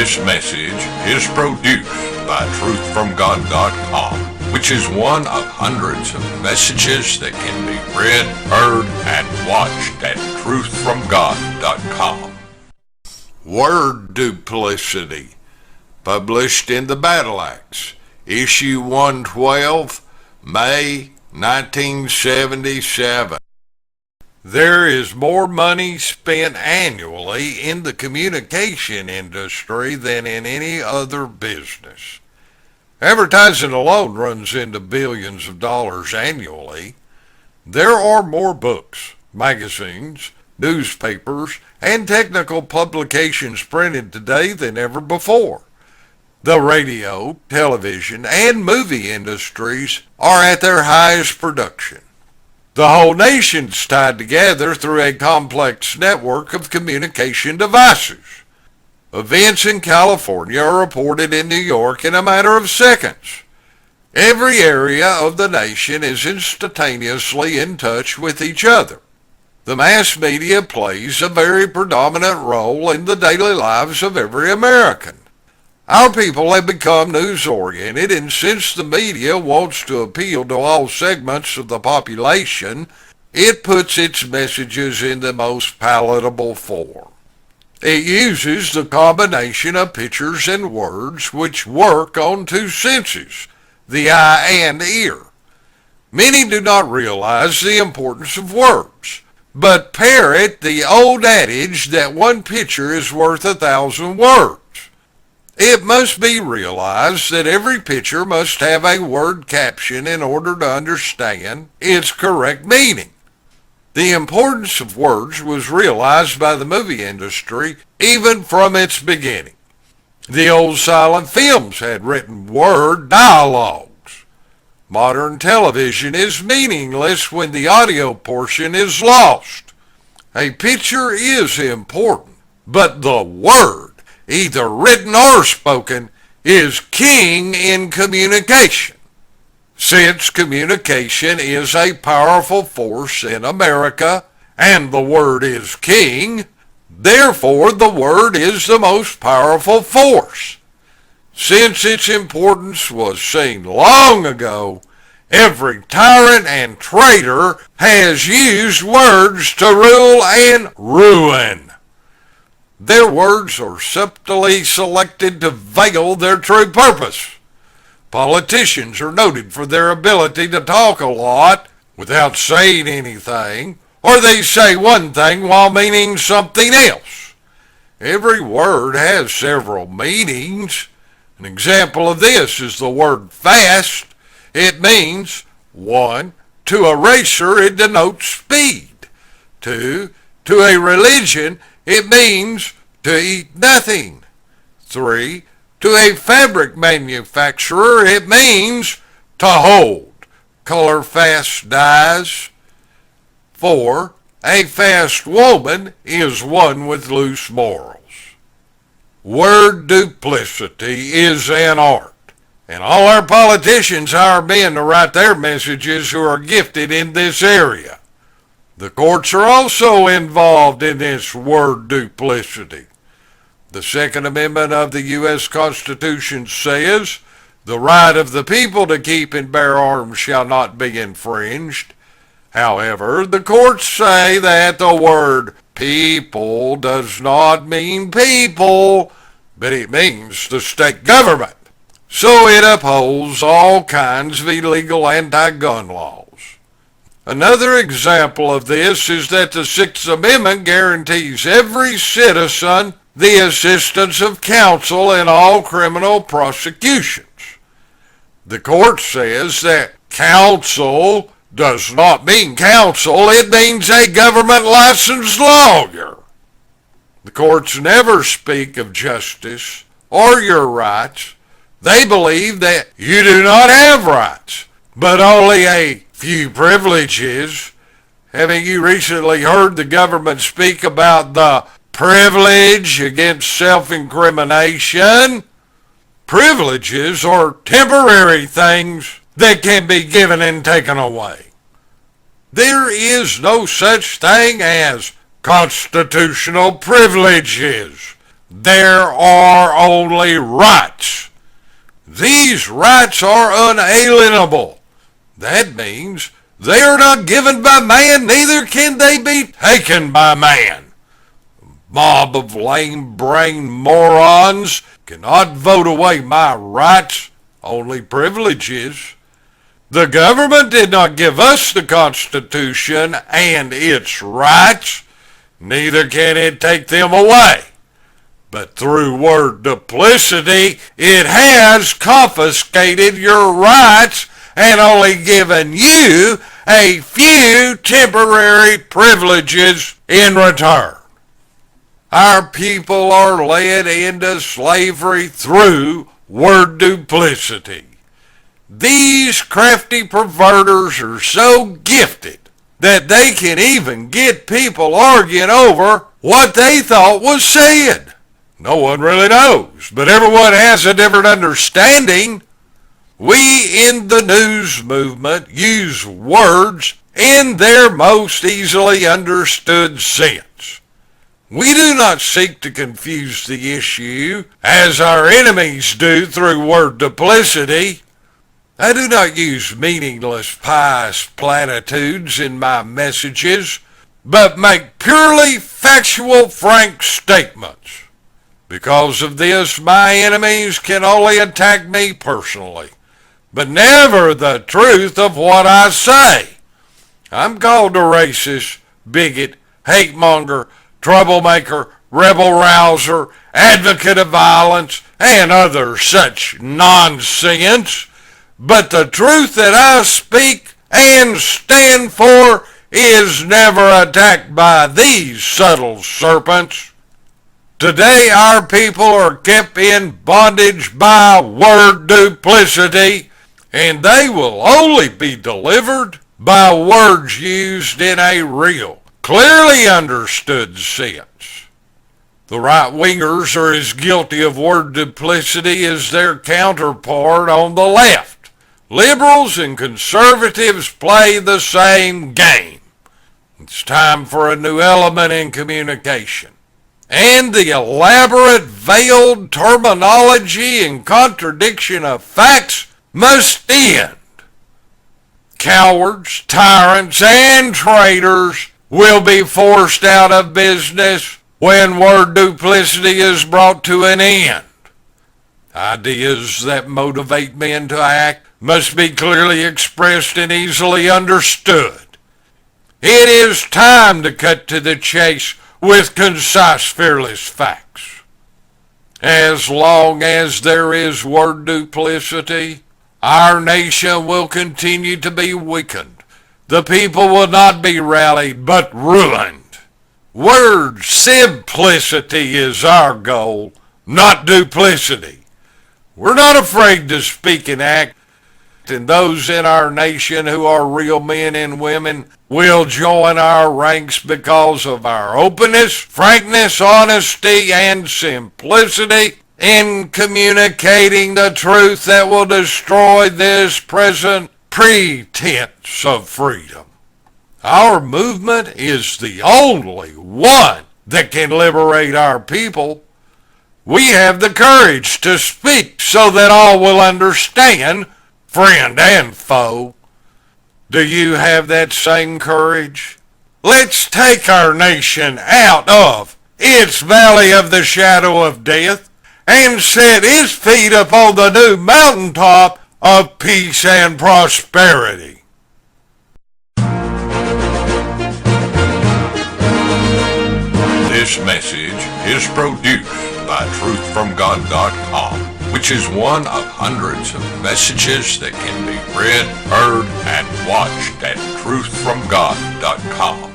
This message is produced by truthfromgod.com, which is one of hundreds of messages that can be read, heard, and watched at truthfromgod.com. Word Duplicity, published in the Battle Axe, issue 112, May 1977. There is more money spent annually in the communication industry than in any other business. Advertising alone runs into billions of dollars annually. There are more books, magazines, newspapers, and technical publications printed today than ever before. The radio, television, and movie industries are at their highest production. The whole nation's tied together through a complex network of communication devices. Events in California are reported in New York in a matter of seconds. Every area of the nation is instantaneously in touch with each other. The mass media plays a very predominant role in the daily lives of every American. Our people have become news-oriented, and since the media wants to appeal to all segments of the population, it puts its messages in the most palatable form. It uses the combination of pictures and words which work on two senses, the eye and ear. Many do not realize the importance of words, but parrot the old adage that one picture is worth 1,000 words. It must be realized that every picture must have a word caption in order to understand its correct meaning. The importance of words was realized by the movie industry even from its beginning. The old silent films had written word dialogues. Modern television is meaningless when the audio portion is lost. A picture is important, but the word, either written or spoken, is king in communication. Since communication is a powerful force in America, and the word is king, therefore the word is the most powerful force. Since its importance was seen long ago, every tyrant and traitor has used words to rule and ruin. Their words are subtly selected to veil their true purpose. Politicians are noted for their ability to talk a lot without saying anything, or they say one thing while meaning something else. Every word has several meanings. An example of this is the word fast. It means, 1, to a racer it denotes speed. 2, to a religion it means to eat nothing. 3, to a fabric manufacturer it means to hold, color fast dyes. 4, a fast woman is one with loose morals. Word duplicity is an art, and all our politicians hire men to write their messages who are gifted in this area. The courts are also involved in this word duplicity. The Second Amendment of the U.S. Constitution says, "The right of the people to keep and bear arms shall not be infringed." However, the courts say that the word people does not mean people, but it means the state government. So it upholds all kinds of illegal anti-gun laws. Another example of this is that the Sixth Amendment guarantees every citizen the assistance of counsel in all criminal prosecutions. The court says that counsel does not mean counsel, it means a government licensed lawyer. The courts never speak of justice or your rights. They believe that you do not have rights, but only a few privileges. Haven't you recently heard the government speak about the privilege against self-incrimination? Privileges are temporary things that can be given and taken away. There is no such thing as constitutional privileges. there are only rights. These rights are unalienable. That means they are not given by man, neither can they be taken by man. A mob of lame-brained morons cannot vote away my rights, only privileges. The government did not give us the Constitution and its rights, neither can it take them away. But through word duplicity, it has confiscated your rights and only given you a few temporary privileges in return. Our people are led into slavery through word duplicity. These crafty perverters are so gifted that they can even get people arguing over what they thought was said. No one really knows, but everyone has a different understanding. We in the news movement use words in their most easily understood sense. We do not seek to confuse the issue as our enemies do through word duplicity. I do not use meaningless pious platitudes in my messages, but make purely factual, frank statements. Because of this, my enemies can only attack me personally, but never the truth of what I say. I'm called a racist, bigot, hate monger, troublemaker, rebel rouser, advocate of violence, and other such nonsense. But the truth that I speak and stand for is never attacked by these subtle serpents. Today our people are kept in bondage by word duplicity, and they will only be delivered by words used in a real, clearly understood sense. The right-wingers are as guilty of word duplicity as their counterpart on the left. Liberals and conservatives play the same game. It's time for a new element in communication. And the elaborate veiled terminology and contradiction of facts must end. Cowards, tyrants, and traitors will be forced out of business when word duplicity is brought to an end. Ideas that motivate men to act must be clearly expressed and easily understood. It is time to cut to the chase with concise, fearless facts. As long as there is word duplicity, our nation will continue to be weakened. The people will not be rallied, but ruined. Word simplicity is our goal, not duplicity. We're not afraid to speak and act, and those in our nation who are real men and women will join our ranks because of our openness, frankness, honesty, and simplicity in communicating the truth that will destroy this present pretense of freedom. Our movement is the only one that can liberate our people. We have the courage to speak so that all will understand, friend and foe. Do you have that same courage? Let's take our nation out of its valley of the shadow of death and set its feet upon the new mountaintop of peace and prosperity. This message is produced by truthfromgod.com, which is one of hundreds of messages that can be read, heard, and watched at truthfromgod.com.